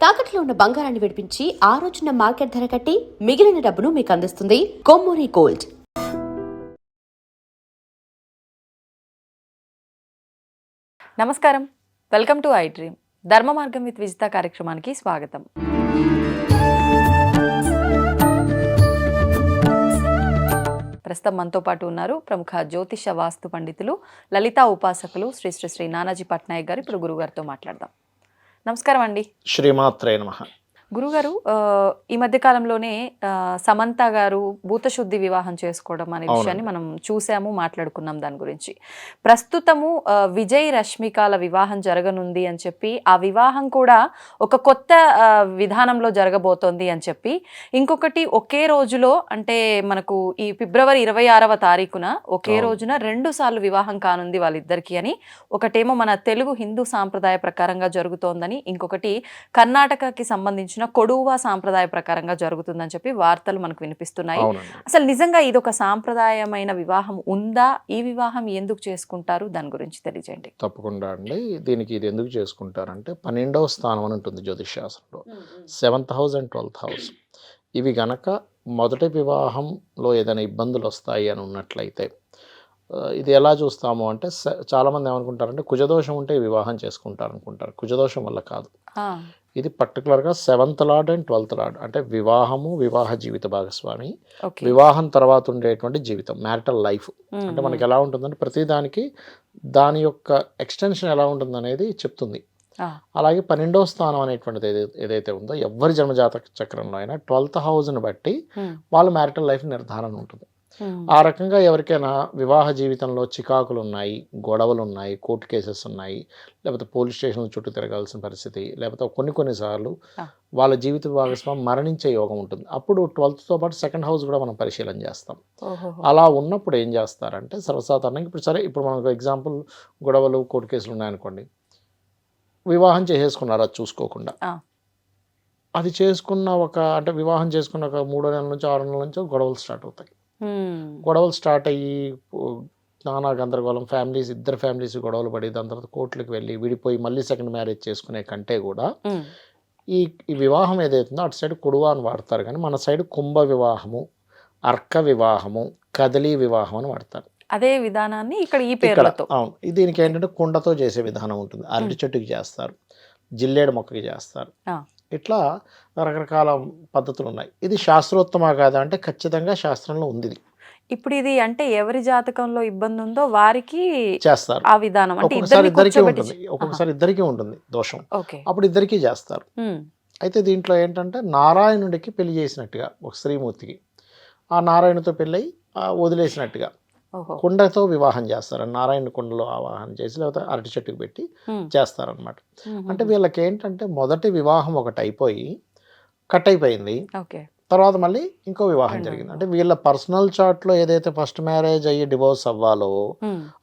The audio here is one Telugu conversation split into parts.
తాకట్లో ఉన్న బంగారాన్ని విడిపించి ఆ రోజున మార్కెట్ ధర కట్టి మిగిలిన డబ్బును మీకు అందిస్తుంది కొమ్మూరి గోల్డ్. నమస్కారం, వెల్కమ్ టు ఐ డ్రీమ్. ధర్మ మార్గం విత్ విజిత కార్యక్రమానికి స్వాగతం. ప్రస్తుతం మనతో పాటు ఉన్నారు ప్రముఖ జ్యోతిష వాస్తు పండితులు, లలితా ఉపాసకులు శ్రీ శ్రీ శ్రీ నానాజీ పట్నాయక్ గారు. ఇప్పుడు గురుగారితో మాట్లాడదాం. నమస్కారం అండి. శ్రీమాత్రే నమః. గురుగారు, ఈ మధ్య కాలంలోనే సమంత గారు భూతశుద్ధి వివాహం చేసుకోవడం అనే విషయాన్ని మనం చూసాము, మాట్లాడుకున్నాం దాని గురించి. ప్రస్తుతము విజయ్ రష్మికల వివాహం జరగనుంది అని చెప్పి, ఆ వివాహం కూడా ఒక కొత్త విధానంలో జరగబోతోంది అని చెప్పి, ఇంకొకటి ఒకే రోజులో అంటే మనకు ఈ ఫిబ్రవరి 26వ తారీఖున ఒకే రోజున 2 సార్లు వివాహం కానుంది వాళ్ళిద్దరికి అని, ఒకటేమో మన తెలుగు హిందూ సాంప్రదాయ ప్రకారంగా జరుగుతోందని, ఇంకొకటి కర్ణాటకకి సంబంధించిన కొడువా సాంప్రదాయ ప్రకారంగా జరుగుతుందని చెప్పి వార్తలు మనకు వినిపిస్తున్నాయి. అసలు నిజంగా ఇది ఒక సాంప్రదాయమైన వివాహం ఉందా? ఈ వివాహం ఎందుకు చేసుకుంటారు? దాని గురించి తెలియజేయండి. తప్పకుండా అండి. దీనికి ఇది ఎందుకు చేసుకుంటారంటే 12వ స్థానం అని ఉంటుంది జ్యోతిష్ శాస్త్రంలో. 7th house and 12th house. ఇవి గనక మొదటి వివాహంలో ఏదైనా ఇబ్బందులు వస్తాయి అని ఉన్నట్లయితే ఇది ఎలా చూస్తాము అంటే, చాలామంది ఏమనుకుంటారంటే కుజదోషం ఉంటే వివాహం చేసుకుంటారు అనుకుంటారు. కుజదోషం వల్ల కాదు. ఇది పర్టికులర్గా 7th lord and 12th lord అంటే వివాహము, వివాహ జీవిత భాగస్వామి, వివాహం తర్వాత ఉండేటువంటి జీవితం, మ్యారిటల్ లైఫ్. అంటే మనకి ఎలా ఉంటుందంటే ప్రతిదానికి దాని యొక్క ఎక్స్టెన్షన్ ఎలా ఉంటుంది అనేది చెప్తుంది. అలాగే 12వ స్థానం అనేటువంటిది ఏదైతే ఉందో ఎవరి జన్మజాతక చక్రంలో అయినా 12th హౌస్ని బట్టి వాళ్ళ మ్యారిటల్ లైఫ్ నిర్ధారణ ఉంటుంది. ఆ రకంగా ఎవరికైనా వివాహ జీవితంలో చికాకులు ఉన్నాయి, గొడవలు ఉన్నాయి, కోర్టు కేసెస్ ఉన్నాయి, లేకపోతే పోలీస్ స్టేషన్ల చుట్టూ తిరగాల్సిన పరిస్థితి, లేకపోతే కొన్నిసార్లు వాళ్ళ జీవిత భాగస్వామి మరణించే యోగం ఉంటుంది. అప్పుడు 12th పాటు 2nd హౌస్ కూడా మనం పరిశీలన చేస్తాం. అలా ఉన్నప్పుడు ఏం చేస్తారంటే సర్వసాధారణంగా ఇప్పుడు మనకు ఎగ్జాంపుల్ గొడవలు, కోర్టు కేసులు ఉన్నాయనుకోండి, వివాహం చేసేసుకున్నారు అది చూసుకోకుండా. అది చేసుకున్న అంటే వివాహం చేసుకున్న ఒక 3 నెలల నుంచి 6 నెలల నుంచి గొడవలు స్టార్ట్ అవుతాయి. గొడవలు స్టార్ట్ అయ్యి నానా గందరగోళం, ఇద్దరు ఫ్యామిలీస్ గొడవలు పడి దాని తర్వాత కోర్టులకు వెళ్ళి విడిపోయి మళ్ళీ 2nd మ్యారేజ్ చేసుకునే కంటే కూడా ఈ వివాహం ఏదైతుందో అటు సైడ్ కుడువా అని వాడతారు, కానీ మన సైడ్ కుంభ వివాహము, అర్క వివాహము, కదలీ వివాహం అని వాడతారు. అదే విధానాన్ని ఇక్కడ ఈ పేర్లతో. అవును. దీనికి ఏంటంటే కుండతో చేసే విధానం ఉంటుంది. అరటి చెట్టుకి చేస్తారు, జిల్లేడు మొక్కకి చేస్తారు. ఇట్లా రకరకాల పద్ధతులు ఉన్నాయి. ఇది శాస్త్రోత్తమ కాదా అంటే ఖచ్చితంగా శాస్త్రంలో ఉంది. ఇప్పుడు ఇది అంటే ఎవరి జాతకంలో ఇబ్బంది ఉందో వారికి చేస్తారు ఆ విధానం. అంటే ఒక్కొక్కసారి ఇద్దరికీ ఉంటుంది, ఒక్కొక్కసారి ఇద్దరికీ ఉంటుంది దోషం, అప్పుడు ఇద్దరికీ చేస్తారు. అయితే దీంట్లో ఏంటంటే నారాయణుడికి పెళ్లి చేసినట్టుగా ఒక శ్రీమూర్తికి, ఆ నారాయణుడితో పెళ్ళి వదిలేసినట్టుగా కుండతో వివాహం చేస్తారు. నారాయణ కుండలో ఆవాహన చేసి లేకపోతే అరటి చెట్టుకు పెట్టి చేస్తారనమాట. అంటే వీళ్ళకి ఏంటంటే మొదటి వివాహం ఒకటి అయిపోయి కట్ అయిపోయింది, తర్వాత మళ్ళీ ఇంకో వివాహం జరిగింది. అంటే వీళ్ళ పర్సనల్ చార్ట్లో ఏదైతే ఫస్ట్ మ్యారేజ్ అయ్యి డివోర్స్ అవ్వాలో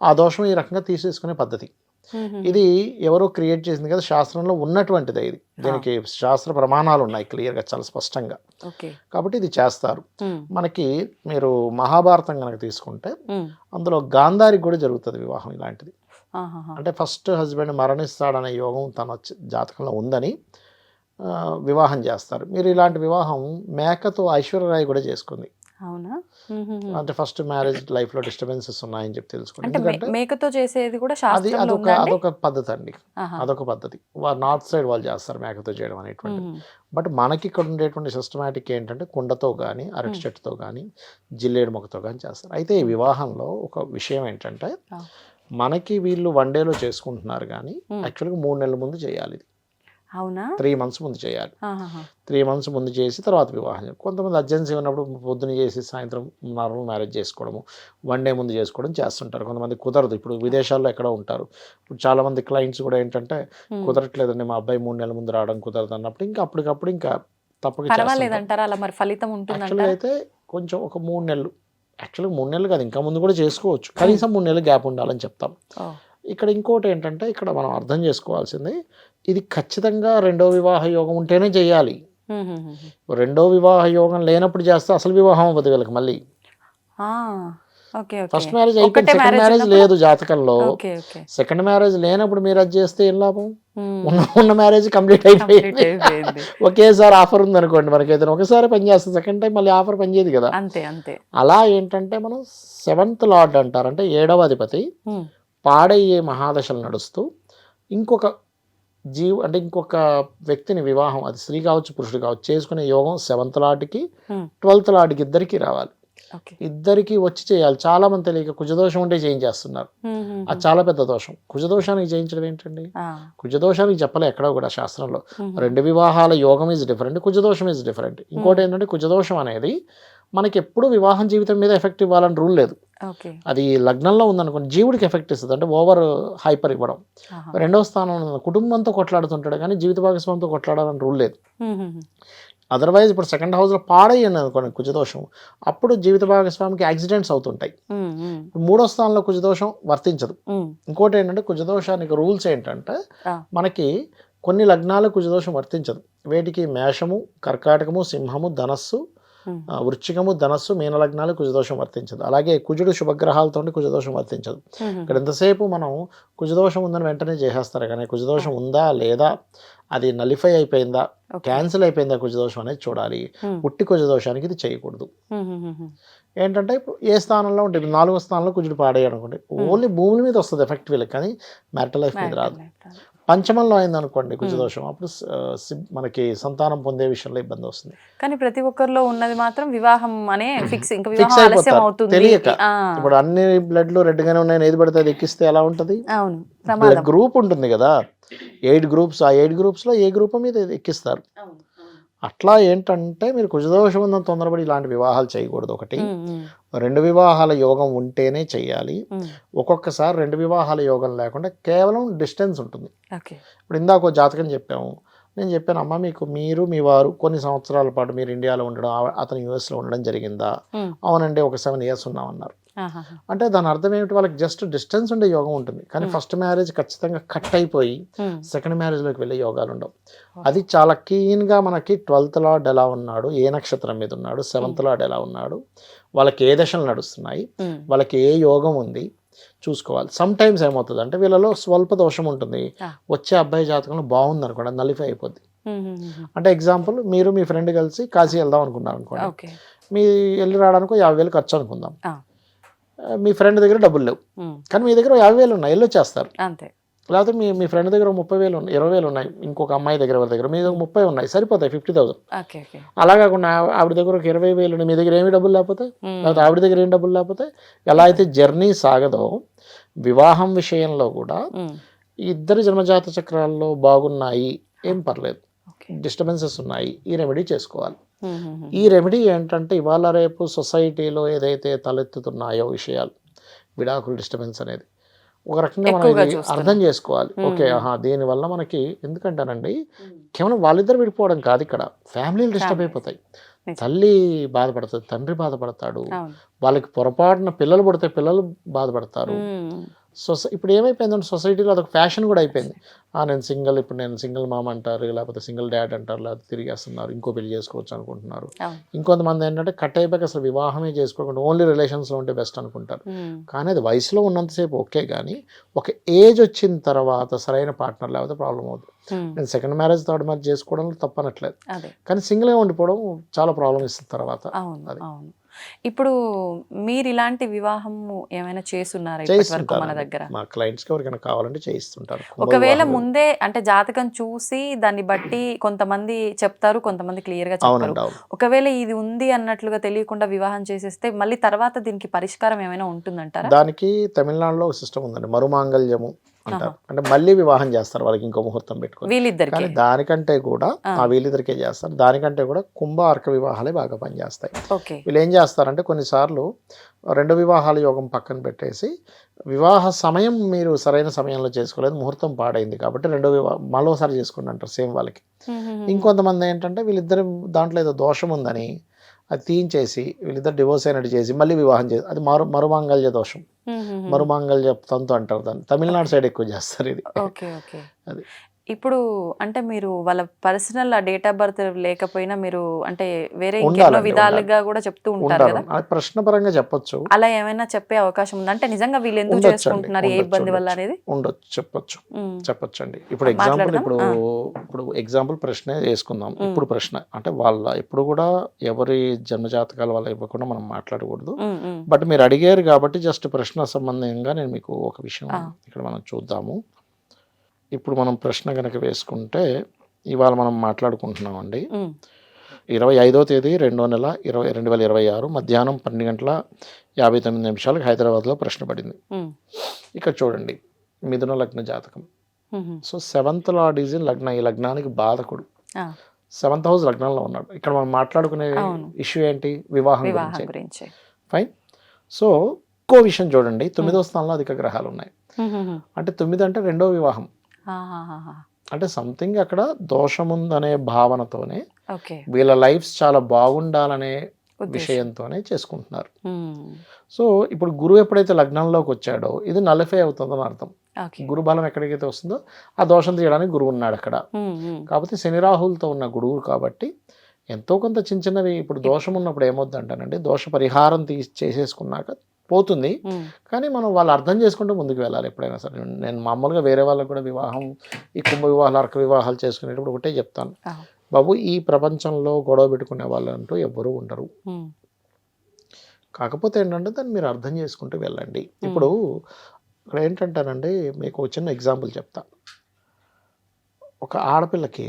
ఆ దోషం ఈ రకంగా తీసేసుకునే పద్ధతి. ఇది ఎవరో క్రియేట్ చేసింది కదా, శాస్త్రంలో ఉన్నటువంటిదే ఇది. దీనికి శాస్త్ర ప్రమాణాలు ఉన్నాయి క్లియర్గా, చాలా స్పష్టంగా. కాబట్టి ఇది చేస్తారు. మనకి మీరు మహాభారతం కనుక తీసుకుంటే అందులో గాంధారికి కూడా జరుగుతుంది వివాహం ఇలాంటిది. అంటే ఫస్ట్ హస్బెండ్ మరణిస్తాడనే యోగం తన జాతకంలో ఉందని వివాహం చేస్తారు. మీరు ఇలాంటి వివాహం మేకతో ఐశ్వర్యరాయ్ కూడా చేసుకుంది. అవునా? అంటే ఫస్ట్ మ్యారేజ్ లైఫ్ లో డిస్టర్బెన్సెస్ ఉన్నాయని చెప్పి తెలుసుకోండి. ఎందుకంటే మేకతో చేసేది కూడా అదొక పద్ధతి అండి, అదొక పద్ధతి. నార్త్ సైడ్ వాళ్ళు చేస్తారు మేకతో చేయడం అనేటువంటి. బట్ మనకి ఇక్కడ ఉండేటువంటి సిస్టమేటిక్ ఏంటంటే కుండతో కానీ, అరటి చెట్టుతో కానీ, జిల్లేడు మొక్కతో కానీ చేస్తారు. అయితే ఈ వివాహంలో ఒక విషయం ఏంటంటే మనకి వీళ్ళు 1 డేలో చేసుకుంటున్నారు, కానీ యాక్చువల్గా 3 నెలల ముందు చేయాలి. అవునా? 3 months ముందు చేయాలి. 3 months ముందు చేసి తర్వాత వివాహం. కొంతమంది అర్జెన్సీ ఉన్నప్పుడు పొద్దున చేసి సాయంత్రం నార్మల్ మ్యారేజ్ చేసుకోవడము, 1 day ముందు చేసుకోవడం చేస్తుంటారు. కొంతమంది కుదరదు, ఇప్పుడు విదేశాల్లో ఎక్కడో ఉంటారు. ఇప్పుడు చాలామంది క్లయింట్స్ కూడా ఏంటంటే కుదరట్లేదండి మా అబ్బాయి 3 నెలల ముందు రావడం కుదరదు అన్నప్పుడు ఇంకా అప్పటికప్పుడు ఇంకా తప్పక పర్వాలేదంటారా? అలా మరి ఫలితం ఉంటుంది? యాక్చువల్గా అయితే కొంచెం ఒక 3 నెలలు, యాక్చువల్గా 3 నెలలు కాదు ఇంకా ముందు కూడా చేసుకోవచ్చు, కనీసం 3 నెలలు గ్యాప్ ఉండాలని చెప్తాం. ఇక్కడ ఇంకోటి ఏంటంటే ఇక్కడ మనం అర్థం చేసుకోవాల్సింది, ఇది ఖచ్చితంగా 2వ వివాహ యోగం ఉంటేనే చేయాలి. 2వ వివాహ యోగం లేనప్పుడు చేస్తే అసలు వివాహం అవ్వదు వీళ్ళకి. మళ్ళీ ఓకే ఓకే ఫస్ట్ మ్యారేజ్ అయిపోయింది, ఒకటే సెకండ్ మ్యారేజ్ మ్యారేజ్ లేదు జాతకంలో. ఓకే ఓకే సెకండ్ మ్యారేజ్ లేనప్పుడు మీరు అది చేస్తే ఏం లాభం? ఉన్న మ్యారేజ్ కంప్లీట్ అయిపోయింది. అయిపోయింది. ఒకేసారి ఆఫర్ ఉంది అనుకోండి, మనకి ఏదైనా ఒకసారి పనిచేస్తుంది, సెకండ్ టైం మళ్ళీ ఆఫర్ పనిచేయదు కదా. అంతే అంతే. అలా ఏంటంటే మనం 7th లార్డ్ అంటారు, అంటే 7వ అధిపతి పాడయ్యే మహాదశలు నడుస్తూ ఇంకొక అంటే ఇంకొక వ్యక్తిని వివాహం, అది స్త్రీ కావచ్చు పురుషుడు కావచ్చు, చేసుకునే యోగం 7th లార్డ్కి 12th లార్డ్కి ఇద్దరికి రావాలి. ఇద్దరికి వచ్చి చేయాలి. చాలా మంది తెలియక కుజదోషం ఉంటే చేయించేస్తున్నారు, అది చాలా పెద్ద దోషం. కుజదోషానికి చేయించడం ఏంటండి? కుజదోషానికి చెప్పలే ఎక్కడో కూడా శాస్త్రంలో. 2 వివాహాల యోగం ఈజ్ డిఫరెంట్, కుజదోషం ఈజ్ డిఫరెంట్. ఇంకోటి ఏంటంటే కుజదోషం అనేది మనకి ఎప్పుడు వివాహం జీవితం మీద ఎఫెక్ట్ ఇవ్వాలని రూల్ లేదు. అది లగ్నంలో ఉందనుకోండి జీవుడికి ఎఫెక్ట్ ఇస్తుంది, అంటే ఓవర్ హైపర్ ఇవ్వడం. 2వ స్థానంలో కుటుంబంతో కొట్లాడుతుంటాడు కానీ జీవిత భాగస్వామితో కొట్లాడాలని రూల్ లేదు. అదర్వైజ్ ఇప్పుడు 2nd హౌస్లో పాడయ్యింది అనుకోండి కుజదోషం, అప్పుడు జీవిత భాగస్వామికి యాక్సిడెంట్స్ అవుతుంటాయి. 3వ స్థానంలో కుజదోషం వర్తించదు. ఇంకోటి ఏంటంటే కుజదోషానికి రూల్స్ ఏంటంటే మనకి కొన్ని లగ్నాలు కుజదోషం వర్తించదు. వేటికి? మేషము, కర్కాటకము, సింహము, ధనస్సు, వృశ్చికము, ధనస్సు, మీన లగ్నాలు కుజదోషం వర్తించదు. అలాగే కుజుడు శుభగ్రహాలతో కుజదోషం వర్తించదు. ఇక్కడ ఎంతసేపు మనం కుజదోషం ఉందని వెంటనే చేసేస్తారు, కానీ కుజదోషం ఉందా లేదా, అది నలిఫై అయిపోయిందా, క్యాన్సిల్ అయిపోయిందా కుజదోషం అనేది చూడాలి. పుట్టి కుజదోషానికి ఇది చేయకూడదు. ఏంటంటే ఇప్పుడు ఏ స్థానంలో ఉంటుంది, 4వ స్థానంలో కుజుడు పాడేయడం అనుకోండి, ఓన్లీ భూముల మీద వస్తుంది ఎఫెక్ట్ వీళ్ళకి, కానీ మ్యారిటల్ లైఫ్ మీద రాదు. పంచమంలో అయింది అనుకోండి కుజదోషం, అప్పుడు మనకి సంతానం పొందే విషయంలో ఇబ్బంది వస్తుంది. కానీ ప్రతి ఒక్కరిలో ఉన్నది మాత్రం వివాహం అనే ఫిక్స్ అయిపోతారు తెలియక. ఇప్పుడు అన్ని బ్లడ్లు రెడ్ గానే ఉన్నాయని ఏది పడితే అది ఎక్కిస్తే ఎలా ఉంటది? గ్రూప్ ఉంటుంది కదా, 8 గ్రూప్స్, ఆ 8 గ్రూప్స్లో ఏ గ్రూప్ మీద ఎక్కిస్తారు. అట్లా ఏంటంటే మీరు కుజదోషం ఉందని తొందరపడి ఇలాంటి వివాహాలు చేయకూడదు. ఒకటి, 2 వివాహాల యోగం ఉంటేనే చెయ్యాలి. ఒక్కొక్కసారి 2 వివాహాల యోగం లేకుండా కేవలం డిస్టెన్స్ ఉంటుంది. ఇప్పుడు ఇందాక జాతకం చెప్పాము, నేను చెప్పాను అమ్మ మీకు మీరు మీ వారు కొన్ని సంవత్సరాల పాటు మీరు ఇండియాలో ఉండడం, అతను యుఎస్లో ఉండడం జరిగిందా? అవునండి, ఒక 7 years ఉన్నామన్నారు. అంటే దాని అర్థం ఏమిటి? వాళ్ళకి జస్ట్ డిస్టెన్స్ ఉండే యోగం ఉంటుంది, కానీ ఫస్ట్ మ్యారేజ్ ఖచ్చితంగా కట్ అయిపోయి సెకండ్ మ్యారేజ్లోకి వెళ్ళే యోగాలు ఉండవు. అది చాలా క్లీన్గా మనకి 12th లార్డ్ ఎలా ఉన్నాడు, ఏ నక్షత్రం మీద ఉన్నాడు, 7th లార్డ్ ఎలా ఉన్నాడు, వాళ్ళకి ఏ దశలు నడుస్తున్నాయి, వాళ్ళకి ఏ యోగం ఉంది చూసుకోవాలి. సమ్ టైమ్స్ ఏమవుతుంది అంటే వీళ్ళలో స్వల్ప దోషం ఉంటుంది, వచ్చే అబ్బాయి జాతకంలో బాగుంది అనుకోండి, నలిఫై అయిపోద్ది. అంటే ఎగ్జాంపుల్, మీరు మీ ఫ్రెండ్ కలిసి కాశీ వెళ్దాం అనుకున్నారు అనుకోండి, మీ వెళ్ళి రావడానికి 50,000 ఖర్చు అనుకుందాం. మీ ఫ్రెండ్ దగ్గర డబ్బులు లేవు, కానీ మీ దగ్గర 50,000 ఉన్నాయి, వెళ్ళొచ్చేస్తారు. లేకపోతే మీ ఫ్రెండ్ దగ్గర 30,000 ఉన్నాయి, 20,000 ఉన్నాయి, ఇంకొక అమ్మాయి దగ్గర ఎవరి దగ్గర మీ దగ్గర 30 ఉన్నాయి, సరిపోతాయి 50,000. అలా కాకుండా ఆవిడ దగ్గర ఒక 20,000 ఉన్నాయి, మీ దగ్గర ఏమి డబ్బులు లేకపోతే, లేకపోతే ఆవిడ దగ్గర ఏం డబ్బులు లేకపోతే, ఎలా అయితే జర్నీ సాగదో వివాహం విషయంలో కూడా ఇద్దరు జన్మజాత చక్రాల్లో బాగున్నాయి, ఏం పర్లేదు, డిస్టర్బెన్సెస్ ఉన్నాయి, ఈ రెమెడీ చేసుకోవాలి. ఈ రెమెడీ ఏంటంటే ఇవాళ రేపు సొసైటీలో ఏదైతే తలెత్తుతున్నాయో విషయాలు, విడాకులు డిస్టర్బెన్స్ అనేది ఒక రకంగా మనం అర్థం చేసుకోవాలి. ఓకే, దీనివల్ల మనకి ఎందుకంటానండి, కేవలం వాళ్ళిద్దరు విడిపోవడం కాదు, ఇక్కడ ఫ్యామిలీలు డిస్టర్బ్ అయిపోతాయి. తల్లి బాధపడుతుంది, తండ్రి బాధపడతాడు, వాళ్ళకి పొరపాటున పిల్లలు పుడితే పిల్లలు బాధపడతారు. ఇప్పుడు ఏమైపోయిందంటే సొసైటీలో అదొక ఫ్యాషన్ కూడా అయిపోయింది. నేను సింగిల్, ఇప్పుడు నేను సింగిల్ మామ అంటారు, లేకపోతే సింగిల్ డాడ్ అంటారు, లేకపోతే తిరిగేస్తున్నారు, ఇంకో పెళ్లి చేసుకోవచ్చు అనుకుంటున్నారు. ఇంకొంతమంది ఏంటంటే కట్ అయిపోయాక అసలు వివాహమే చేసుకోకుండా ఓన్లీ రిలేషన్స్లో ఉంటే బెస్ట్ అనుకుంటారు. కానీ అది వయసులో ఉన్నంతసేపు ఓకే, కానీ ఒక ఏజ్ వచ్చిన తర్వాత సరైన పార్ట్నర్ లేకపోతే ప్రాబ్లం అవుతుంది. నేను సెకండ్ మ్యారేజ్, థర్డ్ మ్యారేజ్ చేసుకోవడంలో తప్పనట్లేదు, కానీ సింగిల్గా ఉండిపోవడం చాలా ప్రాబ్లం ఇస్తుంది తర్వాత. ఇప్పుడు మీరు ఇలాంటి వివాహం ఏమైనా చేస్తున్నారా మన దగ్గర? మా క్లయింట్స్కి ఎవరికైనా కావాలంటే చేయిస్తుంటారు. ఒకవేళ ముందే అంటే జాతకం చూసి దాన్ని బట్టి కొంతమంది చెప్తారు, కొంతమంది క్లియర్ గా చెప్తారు. ఒకవేళ ఇది ఉంది అన్నట్లుగా తెలియకుండా వివాహం చేసేస్తే మళ్ళీ తర్వాత దీనికి పరిష్కారం ఏమైనా ఉంటుందంటారా? దానికి తమిళనాడులో ఒక సిస్టమ్ ఉందండి, మరుమాంగళ్యము అంటారు. అంటే మళ్ళీ వివాహం చేస్తారు వాళ్ళకి ఇంకో ముహూర్తం పెట్టుకొని, వీళ్ళిద్దరికి. దానికంటే కూడా వీళ్ళిద్దరికే చేస్తారు, దానికంటే కూడా కుంభ అర్క వివాహాలే బాగా పనిచేస్తాయి. వీళ్ళు ఏం చేస్తారంటే కొన్నిసార్లు 2 వివాహాల యోగం పక్కన పెట్టేసి, వివాహ సమయం మీరు సరైన సమయంలో చేసుకోలేదు, ముహూర్తం పాడైంది కాబట్టి 2 మరోసారి చేసుకోండి అంటారు సేమ్ వాళ్ళకి. ఇంకొంతమంది ఏంటంటే వీళ్ళిద్దరు దాంట్లో ఏదో దోషం ఉందని అది తీయించేసి వీళ్ళిద్దరు డివోర్స్ అయినట్టు చేసి మళ్ళీ వివాహం చేసి, అది మరుమాంగళ్య దోషం, మరుమాంగళ్య తంతు అంటారు దాన్ని. తమిళనాడు సైడ్ ఎక్కువ చేస్తారు ఇది. అది ఇప్పుడు అంటే మీరు వాళ్ళ పర్సనల్ డేట్ ఆఫ్ బర్త్ లేకపోయినా మీరు అంటే వేరే ఇంకెన్నో ఉండాలండి, విధాలుగా కూడా చెప్తూ ఉంటారు ఉండాలి. కదా, అది ప్రశ్నపరంగా చెప్పొచ్చు. అలా ఏమైనా చెప్పే అవకాశం ఉందా? అంటే నిజంగా వీళ్ళు ఎందుకు ఉండొచ్చండి, చేసుకుంటున్నారు, ఏ ఇబ్బంది వల్ల అనేది ఉండొచ్చు, చెప్పొచ్చు, ఉమ్. చెప్పొచ్చండి. ఇప్పుడు ఎగ్జాంపుల్ మాట్లాడదాం. ఇప్పుడు ఎగ్జాంపుల్ ప్రశ్న వేసుకుందాం. ఇప్పుడు ప్రశ్న అంటే వాళ్ళ ఎప్పుడు కూడా ఎవరి జన్మజాతకాల వల్ల ఇవ్వకుండా మనం మాట్లాడకూడదు. ఉమ్, ఉమ్. బట్ మీరు అడిగారు కాబట్టి జస్ట్ ప్రశ్న సంబంధంగా నేను మీకు ఒక విషయం ఇక్కడ మనం చూద్దాము. ఇప్పుడు మనం ప్రశ్న కనుక వేసుకుంటే ఇవాళ మనం మాట్లాడుకుంటున్నామండి. ఉమ్. 25వ తేదీ 2వ నెల 2026 మధ్యాహ్నం 12:59 హైదరాబాద్లో ప్రశ్న పడింది. ఉమ్. ఇక్కడ చూడండి, మిథున లగ్న జాతకం. Um. So 7th lord is in lagna. ఈ లగ్నానికి బాధకుడు ఆ, 7th హౌస్ లగ్నంలో ఉన్నాడు. ఇక్కడ మనం మాట్లాడుకునే అవును. ఇష్యూ ఏంటి? వివాహం వివాహం గురించి. గురించి. ఫైన్. సో ఇంకో విషయం చూడండి, 9వ స్థానంలో అధిక గ్రహాలు ఉన్నాయి. ఉమ్, ఉమ్, ఉమ్. అంటే 9 అంటే రెండో వివాహం. ఆహాహాహా. అంటే సంథింగ్ అక్కడ దోషముందనే భావనతోనే ఓకే. వీళ్ళ లైఫ్స్ చాలా బాగుండాలనే ఉద్దేశం. విషయంతోనే చేసుకుంటున్నారు. ఉమ్. సో ఇప్పుడు గురువు ఎప్పుడైతే లగ్నంలోకి వచ్చాడో ఇది నలిఫై అవుతుందని అర్థం. ఓకే. గురు బలం ఎక్కడికైతే వస్తుందో ఆ దోషం తీయడానికి గురువు ఉన్నాడు అక్కడ. ఉమ్, ఉమ్. కాకపోతే శని రాహులతో ఉన్న గురువు కాబట్టి ఎంతో కొంత చిన్న చిన్నవి ఇప్పుడు దోషం ఉన్నప్పుడు ఏమొద్దు అంటానండి, దోష పరిహారం చేసేసుకున్నాక పోతుంది. ఉమ్. కానీ మనం వాళ్ళు అర్థం చేసుకుంటూ ముందుకు వెళ్ళాలి ఎప్పుడైనా సరే. నేను మామూలుగా వేరే వాళ్ళకి కూడా వివాహం, ఈ కుంభ వివాహాలు, అర్క వివాహాలు చేసుకునేటప్పుడు ఒకటే చెప్తాను, ఆ. బాబు ఈ ప్రపంచంలో గొడవ పెట్టుకునే వాళ్ళు అంటూ ఎవ్వరూ ఉండరు. ఉమ్. కాకపోతే ఏంటంటే దాన్ని మీరు అర్థం చేసుకుంటూ వెళ్ళండి. ఇప్పుడు ఇక్కడ ఏంటంటానండి, మీకు ఒక చిన్న ఎగ్జాంపుల్ చెప్తా. ఒక ఆడపిల్లకి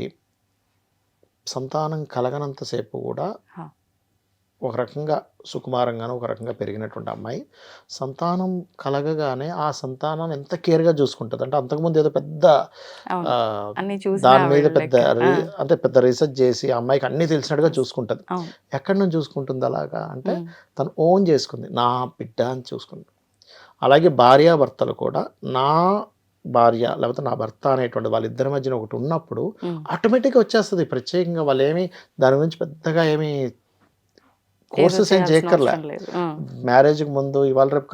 సంతానం కలగనంతసేపు కూడా హా. ఒక రకంగా సుకుమారంగానే ఒక రకంగా పెరిగినటువంటి అమ్మాయి సంతానం కలగగానే ఆ సంతానాన్ని ఎంత కేర్గా చూసుకుంటుంది అంటే, అంతకుముందు ఏదో పెద్ద అవును. ఆ, అన్ని చూసి దాని మీద రావాలి పెద్ద లెక్క. అంటే పెద్ద రీసెర్చ్ చేసి ఆ అమ్మాయికి అన్ని తెలిసినట్టుగా చూసుకుంటుంది. అవును. ఎక్కడి నుంచి చూసుకుంటుంది అలాగా అంటే ఉమ్. తను ఓన్ చేసుకుంది, నా బిడ్డ అని చూసుకుంది. అలాగే భార్యాభర్తలు కూడా నా భార్య లేకపోతే నా భర్త అనేటువంటి వాళ్ళిద్దరి మధ్యన ఒకటి ఉన్నప్పుడు ఉమ్. ఆటోమేటిక్గా వచ్చేస్తుంది. ప్రత్యేకంగా వాళ్ళు ఏమి దాని గురించి పెద్దగా ఏమి కోర్సెస్ ఏం చేయాల్సిన చేయక్కర్లే. అవసరం లేదు. ఉమ్. మ్యారేజ్కి ముందు ఇవాళ రేపు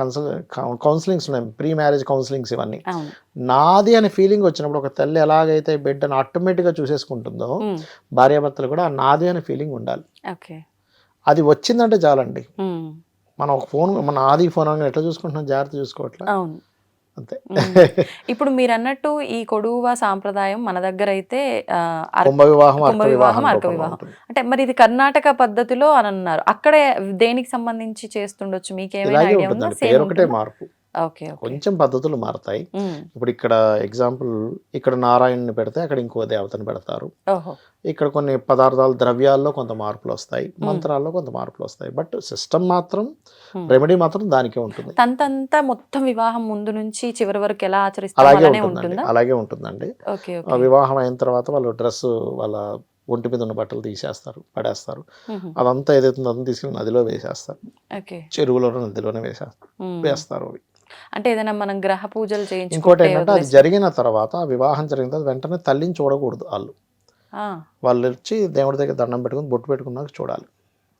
కౌన్సిలింగ్స్ ఉన్నాయి, ప్రీ మ్యారేజ్ కౌన్సిలింగ్స్ ఇవన్నీ. అవును. నాది అనే ఫీలింగ్ వచ్చినప్పుడు ఒక తల్లి ఎలాగైతే బిడ్డను ఆటోమేటిక్గా చూసేసుకుంటుందో ఉమ్. భార్యాభర్తలు కూడా ఆ నాది అనే ఫీలింగ్ ఉండాలి. ఓకే. అది వచ్చిందంటే చాలండి. ఉమ్. మనం ఒక ఫోన్, మన ఆది ఫోన్ అని ఎట్లా చూసుకుంటున్నాం, జాగ్రత్త చూసుకోవట్లే, అవును. అంతే. ఇప్పుడు మీరు అన్నట్టు ఈ కొడువ సాంప్రదాయం మన దగ్గర అయితే కుంభ వివాహం, కుంభ అర్క వివాహం, వివాహం అర్క రూపంలో వివాహం. ఉంటుంది. అంటే మరి ఇది కర్ణాటక పద్ధతిలో అని అన్నారు, అక్కడే దేనికి సంబంధించి చేస్తుండొచ్చు, మీకేమైనా ఇలాగే ఐడియా ఉందా? ఉంటుందండి, సేమ్ పేరు ఒకటే ఉంటుందా? మార్పు, ఓకే. ఓకే. కొంచెం పద్ధతులు మారుతాయి. ఉమ్. ఇప్పుడు ఇక్కడ ఎగ్జాంపుల్, ఇక్కడ నారాయణని పెడితే అక్కడ ఇంకో దేవతని పెడతారు. ఓహో. ఇక్కడ కొన్ని పదార్థాలు, ద్రవ్యాల్లో కొంత మార్పులు వస్తాయి, మంత్రాల్లో కొంత మార్పులు వస్తాయి. బట్ సిస్టమ్ మాత్రం, రెమెడీ మాత్రం దానికే ఉంటుంది. తంతంతా మొత్తం వివాహం ముందు నుంచి చివరి వరకు ఎలా ఆచరిస్తారో అలాగే అలానే ఉంటుందండి, ఉంటుందా? అలాగే ఉంటుందండి. ఓకే. ఆ ఓకే. వివాహం అయిన తర్వాత వాళ్ళు డ్రెస్, వాళ్ళ ఒంటి మీద ఉన్న బట్టలు తీసేస్తారు, పడేస్తారు. ఉహు. అదంతా ఏదైతే అదంతా తీసుకెళ్ళి నదిలో వేసేస్తారు, ఓకే. చెరువులోనో నదిలోనే ఉమ్. వేస్తారు అవి. అంటే ఏదైనా మనం గ్రహ పూజలు ఇంకోటి చేయించుకుంటే ఏంటంటే అది జరిగిన తర్వాత, ఆ వివాహం జరిగిన తర్వాత వెంటనే తల్లిని చూడకూడదు. వాళ్ళు వచ్చి దేవుడి దగ్గర దండం పెట్టుకుని బొట్టు పెట్టుకున్నాక చూడాలి.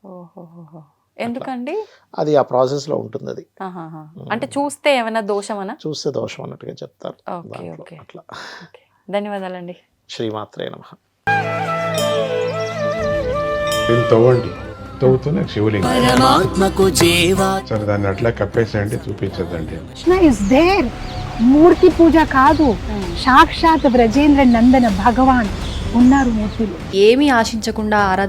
ఓహో. ఎందుకండి? అది ఆ ప్రాసెస్లో ఉంటుంది. అది ఆహాహా. అంటే చూస్తే ఏమైనా దోషమనా? చూస్తే దోషం అన్నట్టుగా చెప్తారు ఓకే. దాంట్లో. ఓకే. అట్లా. ఓకే. ధన్యవాదాలండి. శ్రీమాత్రే నమః. దీన్ని తవ్వండి, తవ్వుతూనే శివలింగం. పరమాత్మకు జీవా సరే దాన్ని అట్లా కప్పేసేయండి, చూపించదండి. Krishna is there. మూర్తి పూజ కాదు, సాక్షాత్ బ్రజేంద్ర నందన భగవాన్ ఉన్నారు మూర్తిలో. ఏమీ ఆశించకుండా ఆరాధించే